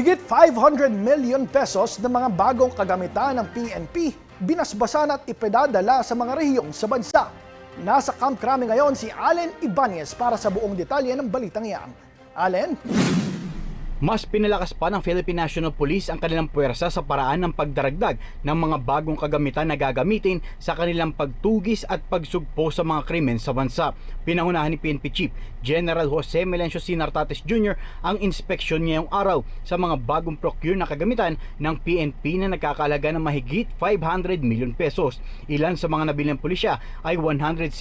Higit 500 million pesos na mga bagong kagamitan ng PNP binasbasan at ipinadala sa mga rehiyong sa bansa. Nasa Camp Crame ngayon si Allen Ibanez para sa buong detalye ng balitang iyan. Allen? Mas pinalakas pa ng Philippine National Police ang kanilang puwersa sa paraan ng pagdaragdag ng mga bagong kagamitan na gagamitin sa kanilang pagtugis at pagsugpo sa mga krimen sa bansa. Pinangunahan ni PNP Chief General Jose Melencio Sinartates Jr. ang inspeksyon ngayong araw sa mga bagong procure na kagamitan ng PNP na nagkakahalaga ng mahigit 500 million pesos. Ilan sa mga nabili ng pulisya ay 117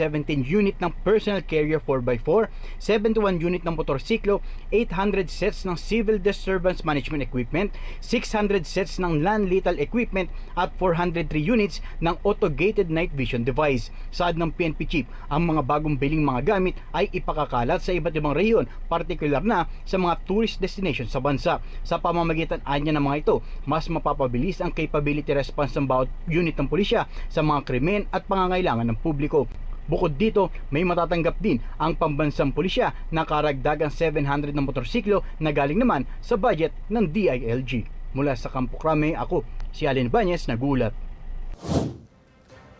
unit ng personal carrier 4x4, 71 unit ng motorsiklo, 800 sets ng civil disturbance management equipment, 600 sets ng non-lethal equipment at 403 units ng auto-gated night vision device. Saad ng PNP Chief, ang mga bagong biling mga gamit ay ipakakalat sa iba't ibang rehiyon, partikular na sa mga tourist destination sa bansa. Sa pamamagitan anya ng mga ito, mas mapapabilis ang capability response ng bawat unit ng pulisya sa mga krimen at pangangailangan ng publiko. Bukod dito, may matatanggap din ang pambansang pulisya na karagdagang 700 na motorsiklo na galing naman sa budget ng DILG. Mula sa Camp Crame, ako si Allen Ibanez, nagulat.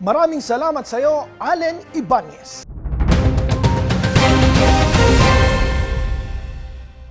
Maraming salamat sa iyo, Allen Ibanez.